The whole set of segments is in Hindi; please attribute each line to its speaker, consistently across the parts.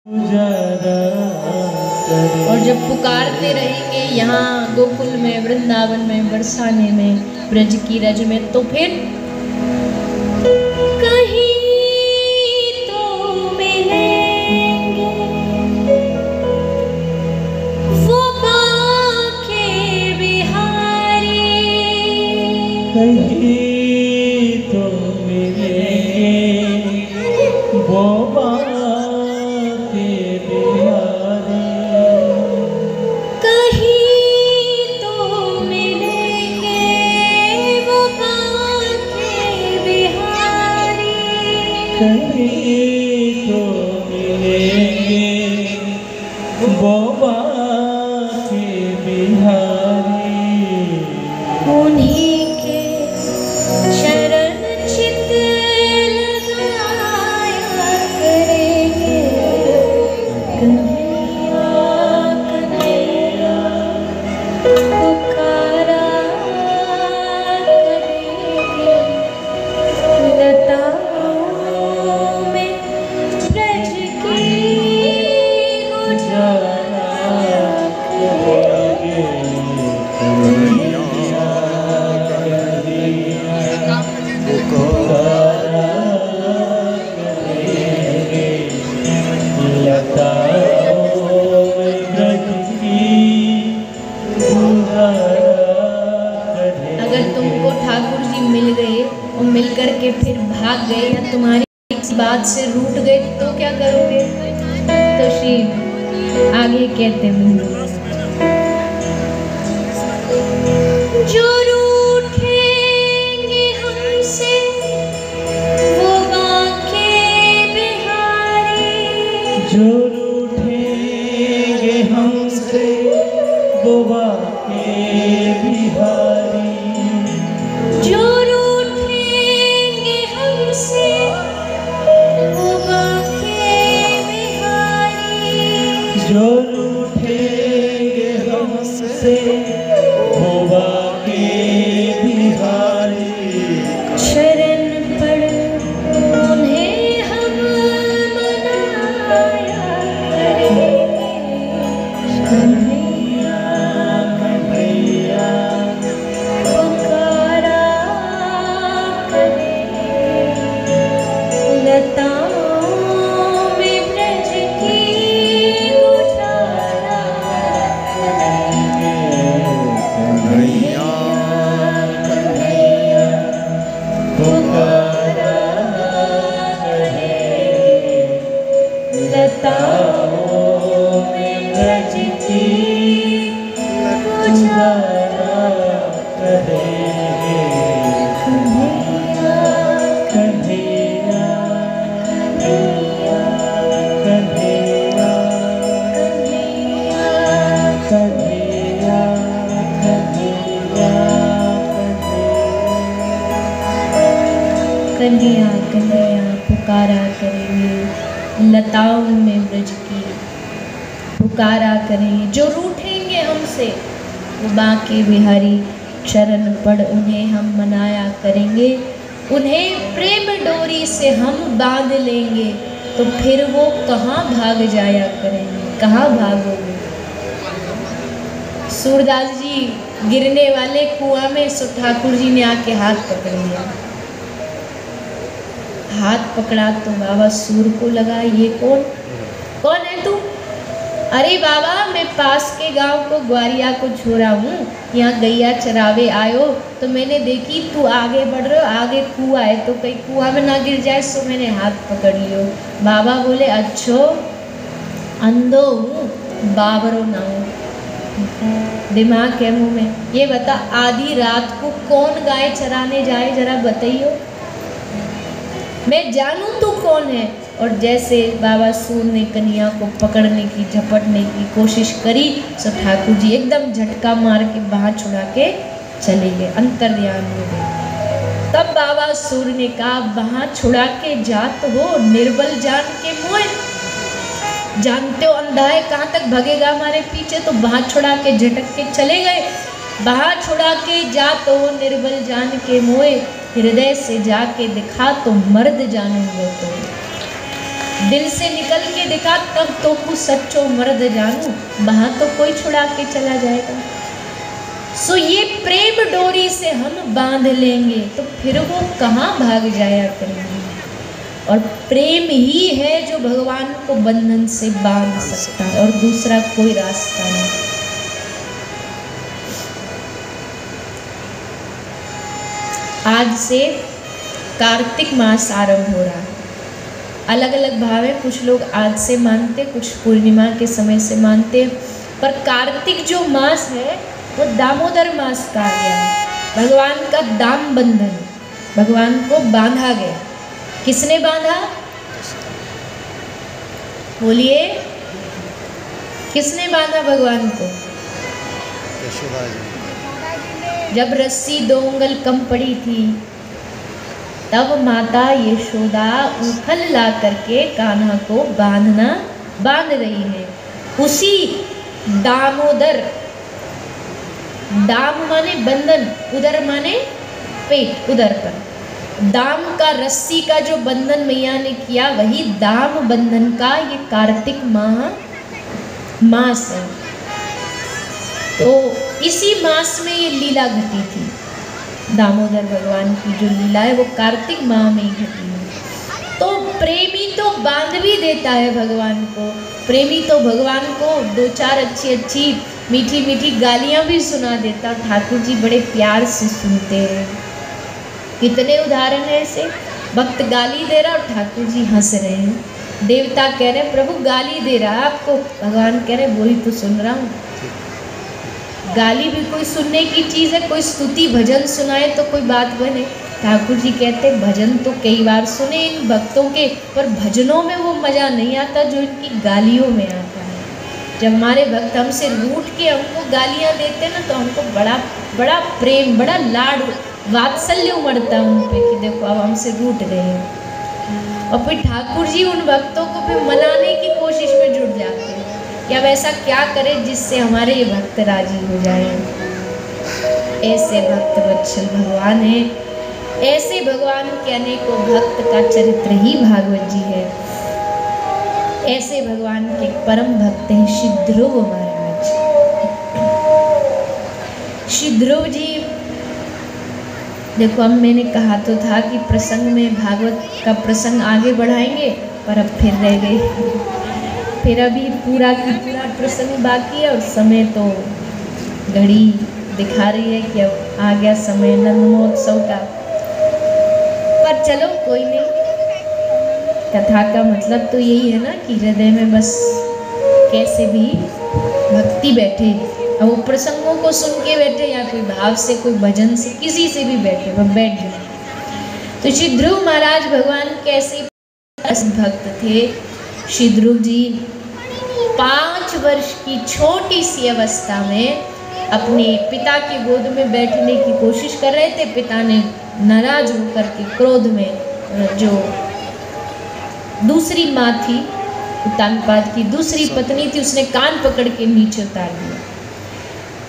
Speaker 1: और जब पुकारते रहेंगे यहाँ गोकुल में, वृंदावन में, बरसाने में, ब्रज की रज में, तो फिर कहीं तो मिलेंगे वो बांके बिहारी,
Speaker 2: कहीं तो मिलेंगे वो बांके बिहारी,
Speaker 1: कहीं तो मिलेंगे वो बांके बिहारी,
Speaker 2: कहीं तो मिलेंगे वो बांके बिहारी।
Speaker 1: उन्हीं के चरण चित लगाया करेंगे, कन्हैया कन्हैया पुकारा करेंगे, लताओं में ब्रज की गुजारा करेंगे, अगर तुमको ठाकुर जी मिल गए और मिल करके फिर भाग गए या तुम्हारी किसी बात से रूठ गए तो क्या करोगे? तो श्री आगे कहते हैं, जो रूठेंगे हमसे वो बांके बिहारी,
Speaker 2: जो रूठेंगे हमसे वो बांके बिहारी,
Speaker 1: जो रूठेंगे हमसे वो बांके बिहारी,
Speaker 2: जो रूठेंगे हमसे वो बांके बिहारी,
Speaker 1: शरण पड़ उन्हें हम मनाया करेंगे, कन्हैया
Speaker 2: कन्हैया
Speaker 1: पुकारा करेंगे, लताओं में ब्रज की गुजारा करेंगे,
Speaker 2: कन्हैया कन्हैया पुकारा करेंगे,
Speaker 1: लताओं में ब्रज की गुजारा
Speaker 2: करेंगे,
Speaker 1: कन्हैया
Speaker 2: कन्हैया कन्हैया कन्हैया
Speaker 1: कन्हैया कन्हैया पुकारा करेंगे, लताओं में ब्रज की पुकारा करेंगे, जो रूठेंगे हमसे वो बांके बिहारी, शरण पड़ उन्हें हम मनाया करेंगे, उन्हें प्रेम डोरी से हम बांध लेंगे, तो फिर वो कहाँ भाग जाया करेंगे? कहाँ भागोगे? सूरदास जी गिरने वाले कुआं में, सो ठाकुर जी ने आके हाथ पकड़ लिया। हाथ पकड़ा तो बाबा सूर को लगा, ये कौन है तू? अरे बाबा, मैं पास के गांव को ग्वारिया को छोड़ा हूँ, यहाँ गैया चरावे आयो तो मैंने देखी तू आगे बढ़ रहे हो, आगे कुआं है तो कहीं कुआं में ना गिर जाए, सो मैंने हाथ पकड़ लियो। बाबा बोले, अच्छो अंधो हूँ, बाबरो ना हूँ, दिमाग है मुँह में। ये बता, आधी रात को कौन गाय चराने जाए, जरा बताइयो, मैं जानूं तू कौन है। और जैसे बाबा सूर ने कन्हैया को पकड़ने की, झपटने की कोशिश करी, सो ठाकुर जी एकदम झटका मार के बाहर छुड़ा के चले गए, अंतर्ध्यान हो गए। तब बाबा सूर ने कहा, बाहर छुड़ा के जात हो निर्बल जान के मोह, जानते हो अंधा है, कहाँ तक भगेगा हमारे पीछे, तो बाहर छुड़ा के झटक के चले गए। बाहर छुड़ा के जा तो निर्बल जान के मोए, हृदय से जाके दिखा तो मर्द जानूंगा तो। दिल से निकल के दिखा तब तो कुछ सच्चो मर्द जानू, वहां तो कोई छुड़ा के चला जाएगा। सो ये प्रेम डोरी से हम बांध लेंगे तो फिर वो कहाँ भाग जाया करेंगे। और प्रेम ही है जो भगवान को बंधन से बांध सकता है, और दूसरा कोई रास्ता नहीं। आज से कार्तिक मास आरंभ हो रहा है। अलग अलग भाव है, कुछ लोग आज से मानते, कुछ पूर्णिमा के समय से मानते, पर कार्तिक जो मास है वो दामोदर मास कहा गया है। भगवान का दाम बंधन, भगवान को बांधा गया। किसने बांधा? बोलिए, किसने बांधा भगवान को?
Speaker 3: यशोदा जी।
Speaker 1: जब रस्सी 2 उंगल कम पड़ी थी तब माता यशोदा उखल ला करके कान्हा को बांध रही है। उसी दामोदर, दाम माने बंधन, उदर माने पेट, उदर पर दाम का, रस्सी का जो बंधन मैया ने किया, वही दाम बंधन का ये कार्तिक मास है। तो इसी मास में ये लीला घटी थी। दामोदर भगवान की जो लीला है वो कार्तिक माह में ही घटी है। तो प्रेमी तो बांध भी देता है भगवान को, प्रेमी तो भगवान को 2-4 अच्छी मीठी मीठी गालियां भी सुना देता। ठाकुर जी बड़े प्यार से सुनते हैं। कितने उदाहरण है ऐसे, भक्त गाली दे रहा और ठाकुर जी हंस रहे हैं। देवता कह रहे प्रभु गाली दे रहा है आपको, भगवान कह रहे वही तो सुन रहा हूँ। गाली भी कोई सुनने की चीज़ है, कोई स्तुति भजन सुनाए तो कोई बात बने। ठाकुर जी कहते भजन तो कई बार सुने इन भक्तों के, पर भजनों में वो मज़ा नहीं आता जो इनकी गालियों में आता है। जब हमारे भक्त हमसे रूठ के हमको गालियाँ देते ना, तो हमको बड़ा प्रेम, बड़ा लाड, वात्सल्य उमड़ता है उन पे कि देखो अब हमसे रूठ गए हैं। और फिर ठाकुर जी उन भक्तों को फिर मनाने की कोशिश में जुट जाते हैं कि अब ऐसा क्या करें जिससे हमारे ये भक्त राजी हो जाएं। ऐसे भक्त वत्सल भगवान है, ऐसे भगवान के अनेकों भक्त का चरित्र ही भागवत जी है। ऐसे भगवान के परम भक्त हैं श्री ध्रुव महाराज। श्री ध्रुव जी, देखो अब मैंने कहा तो था कि प्रसंग में भागवत का प्रसंग आगे बढ़ाएंगे, पर अब फिर रह गए। फिर अभी पूरा की पूरा प्रसंग बाकी है और समय तो घड़ी दिखा रही है कि अब आ गया समय नंद महोत्सव का। पर चलो कोई नहीं, कथा का मतलब तो यही है ना कि हृदय में बस कैसे भी भक्ति बैठे। अब वो प्रसंगों को सुन के बैठे या कोई भाव से, कोई भजन से, किसी से भी बैठे, वह बैठ जाए। तो श्री ध्रुव महाराज भगवान कैसे भक्त थे। श्री ध्रुव जी 5 वर्ष की छोटी सी अवस्था में अपने पिता के गोद में बैठने की कोशिश कर रहे थे। पिता ने नाराज होकर के क्रोध में, जो दूसरी माँ थी उत्तानपाद की दूसरी पत्नी थी, उसने कान पकड़ के नीचे उतार दिया।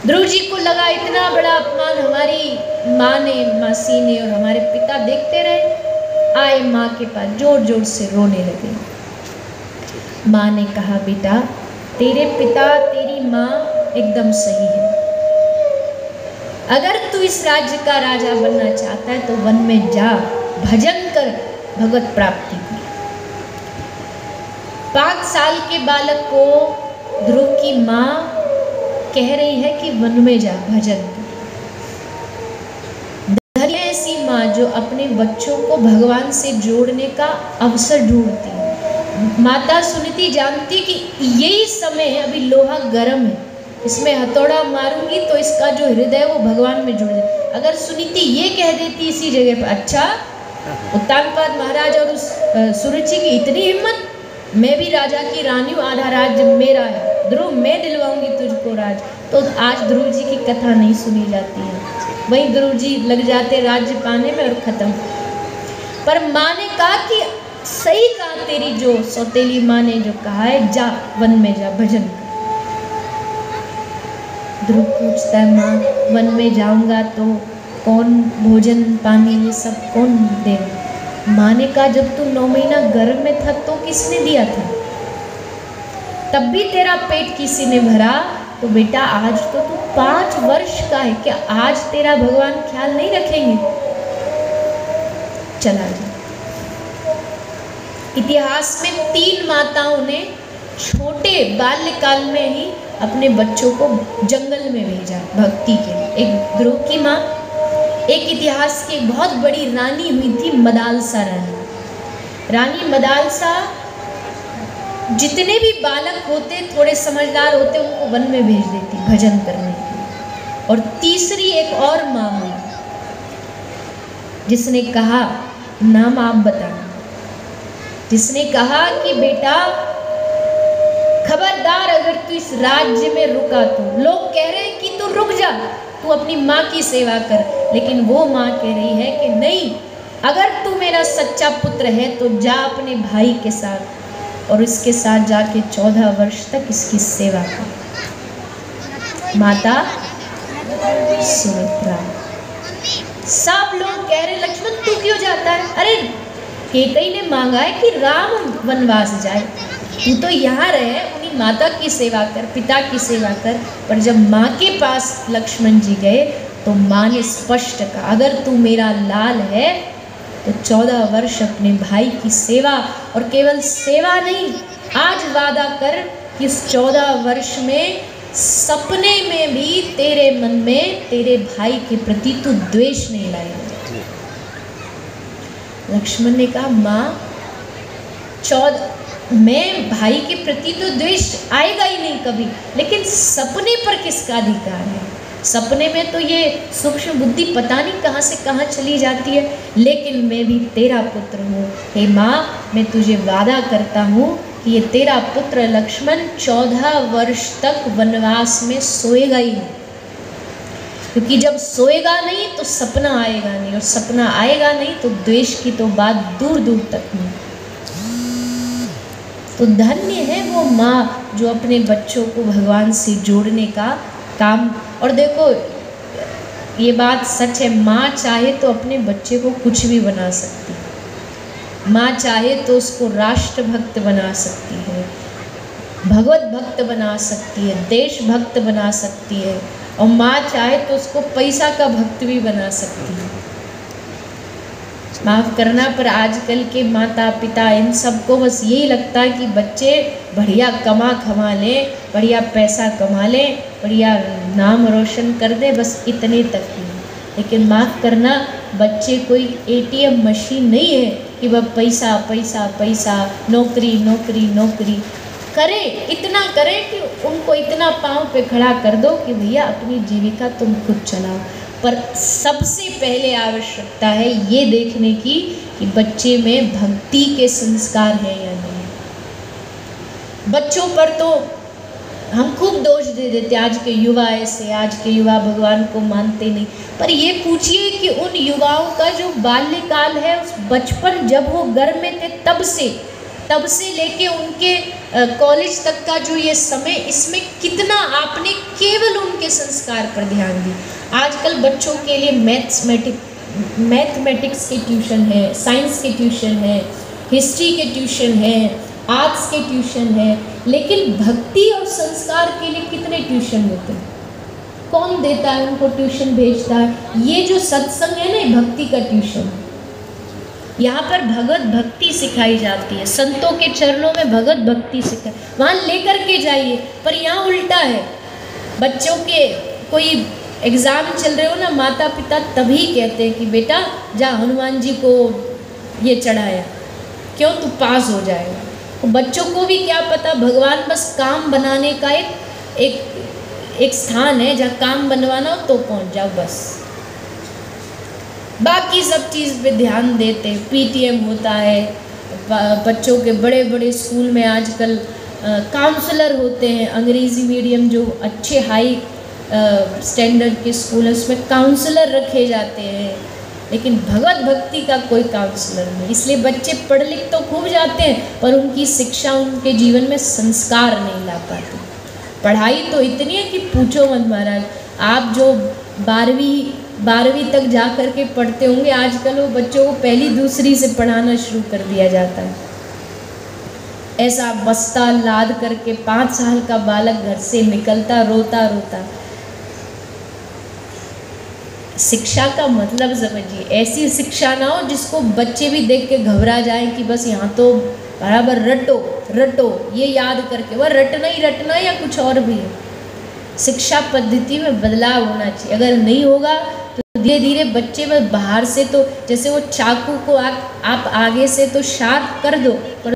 Speaker 1: ध्रुव जी को लगा इतना बड़ा अपमान हमारी माँ ने, मासी ने और हमारे पिता देखते रहे। आए माँ के पास, जोर जोर से रोने लगे। माँ ने कहा बेटा तेरे पिता तेरी माँ एकदम सही है, अगर तू इस राज्य का राजा बनना चाहता है तो वन में जा, भजन कर, भगवत प्राप्ति कर। 5 साल के बालक को ध्रुव की माँ कह रही है कि वन में जा, भजन कर। धन्य ऐसी माँ जो अपने बच्चों को भगवान से जोड़ने का अवसर ढूंढती है। माता सुनीति जानती कि यही समय है, अभी लोहा गर्म है, इसमें हथौड़ा मारूंगी तो इसका जो हृदय है वो भगवान में जुड़ जाए। अगर सुनीति ये कह देती इसी जगह पर, अच्छा उत्तानपाद महाराज और उस सुरुचि की इतनी हिम्मत, मैं भी राजा की रानी हूँ, आधा राज्य मेरा है, ध्रुव मैं दिलवाऊंगी तुझको राज, तो आज ध्रुव जी की कथा नहीं सुनी जाती है। वही ध्रुव जी लग जाते राज्य पाने में और खत्म। पर माँ ने कहा कि सही कहा, तेरी जो सौतेली माँ ने जो कहा है, जा वन में जा, भजन कर। ध्रुव पूछता है माँ वन में जाऊंगा तो कौन भोजन पानी ये सब कौन देगा? माँ ने कहा जब तू 9 महीना गर्भ में था तो किसने दिया था? तब भी तेरा पेट किसी ने भरा। तो बेटा आज तो तू 5 वर्ष का है, क्या आज तेरा भगवान ख्याल नहीं रखेंगे? चला जा। इतिहास में 3 माताओं ने छोटे बाल्यकाल में ही अपने बच्चों को जंगल में भेजा भक्ति के लिए। एक ध्रुव की माँ, एक इतिहास की एक बहुत बड़ी रानी हुई थी मदालसा रानी। रानी मदालसा जितने भी बालक होते, थोड़े समझदार होते, उनको वन में भेज देती भजन करने के लिए। और तीसरी एक और माँ हुई जिसने कहा, नाम आप बताना, जिसने कहा कि बेटा खबरदार अगर तू इस राज्य में रुका तो लोग कह रहे हैं कि तू रुक जा, तू अपनी माँ की सेवा कर, लेकिन वो माँ कह रही है कि नहीं, अगर तू मेरा सच्चा पुत्र है तो जा अपने भाई के साथ और इसके साथ जाके 14 वर्ष तक इसकी सेवा कर। माता सुमित्रा। सब लोग कह रहे लक्ष्मण तू क्यों जाता है? अरे कैकेयी ने मांगा है कि राम वनवास जाए, तू तो यहाँ रहे, अपनी माता की सेवा कर, पिता की सेवा कर। पर जब माँ के पास लक्ष्मण जी गए तो माँ ने स्पष्ट कहा, अगर तू मेरा लाल है तो 14 वर्ष अपने भाई की सेवा, और केवल सेवा नहीं, आज वादा कर कि इस 14 वर्ष में सपने में भी तेरे मन में तेरे भाई के प्रति तू द्वेष नहीं लाएगा। लक्ष्मण ने कहा, माँ 14 मैं भाई के प्रति तो द्वेष आएगा ही नहीं कभी, लेकिन सपने पर किसका अधिकार है? सपने में तो ये सूक्ष्म बुद्धि पता नहीं कहाँ से कहाँ चली जाती है, लेकिन मैं भी तेरा पुत्र हूँ। हे माँ, मैं तुझे वादा करता हूँ कि ये तेरा पुत्र लक्ष्मण 14 वर्ष तक वनवास में सोएगा ही नहीं, क्योंकि जब सोएगा नहीं तो सपना आएगा नहीं, और सपना आएगा नहीं तो द्वेष की तो बात दूर दूर तक नहीं। तो धन्य है वो माँ जो अपने बच्चों को भगवान से जोड़ने का काम। और देखो ये बात सच है, माँ चाहे तो अपने बच्चे को कुछ भी बना सकती है। माँ चाहे तो उसको राष्ट्रभक्त बना सकती है, भगवत भक्त बना सकती है, देशभक्त बना सकती है, और माँ चाहे तो उसको पैसा का भक्त भी बना सकती है। माफ़ करना, पर आजकल के माता पिता इन सबको बस यही लगता है कि बच्चे बढ़िया कमा लें, बढ़िया पैसा कमा लें, बढ़िया नाम रोशन कर दे, बस इतने तक ही। लेकिन माफ़ करना, बच्चे कोई ATM मशीन नहीं है कि वह पैसा पैसा पैसा, नौकरी नौकरी नौकरी करे। इतना करें कि उनको इतना पाँव पे खड़ा कर दो कि भैया अपनी जीविका तुम खुद चलाओ। पर सबसे पहले आवश्यकता है ये देखने की कि बच्चे में भक्ति के संस्कार हैं या नहीं। बच्चों पर तो हम खूब दोष दे देते, आज के युवा ऐसे, आज के युवा भगवान को मानते नहीं। पर ये पूछिए कि उन युवाओं का जो बाल्यकाल है, उस बचपन जब वो घर में थे तब से लेके उनके कॉलेज तक का जो ये समय, इसमें कितना आपने केवल उनके संस्कार पर ध्यान दिया। आजकल बच्चों के लिए मैथमेटिक्स के ट्यूशन है, साइंस के ट्यूशन है, हिस्ट्री के ट्यूशन है, आर्ट्स के ट्यूशन है, लेकिन भक्ति और संस्कार के लिए कितने ट्यूशन होते हैं? कौन देता है उनको ट्यूशन, भेजता है? ये जो सत्संग है ना, भक्ति का ट्यूशन। यहाँ पर भगवत भक्ति सिखाई जाती है, संतों के चरणों में भगवत भक्ति सिखाई, वहाँ लेकर के जाइए। पर यहाँ उल्टा है, बच्चों के कोई एग्ज़ाम चल रहे हो ना, माता पिता तभी कहते हैं कि बेटा जा हनुमान जी को ये चढ़ाया, क्यों? तू पास हो जाएगा। तो बच्चों को भी क्या पता, भगवान बस काम बनाने का एक स्थान है, जहाँ काम बनवाना हो तो पहुँच जाओ बस, बाकी सब चीज़ पे ध्यान देते। PTM होता है, बच्चों के बड़े बड़े स्कूल में आजकल काउंसलर होते हैं, अंग्रेज़ी मीडियम जो अच्छे हाई स्टैंडर्ड के स्कूल है उसमें काउंसलर रखे जाते हैं, लेकिन भगवत भक्ति का कोई काउंसलर नहीं। इसलिए बच्चे पढ़ लिख तो खूब जाते हैं, पर उनकी शिक्षा उनके जीवन में संस्कार नहीं ला पाते। पढ़ाई तो इतनी है कि पूछो मत महाराज। आप जो 12वीं 12वीं तक जा कर के पढ़ते होंगे, आजकल वो बच्चों को पहली दूसरी से पढ़ाना शुरू कर दिया जाता है। ऐसा बस्ता लाद करके 5 साल का बालक घर से निकलता रोता रोता। शिक्षा का मतलब समझिए, ऐसी शिक्षा ना हो जिसको बच्चे भी देख के घबरा जाए कि बस यहाँ तो बराबर रटो रटो, ये याद करके, वह रटना ही रटना या कुछ और भी है। शिक्षा पद्धति में बदलाव होना चाहिए। अगर नहीं होगा तो धीरे धीरे बच्चे में बाहर से तो जैसे वो चाकू को आप आगे से तो शार्प कर दो, पर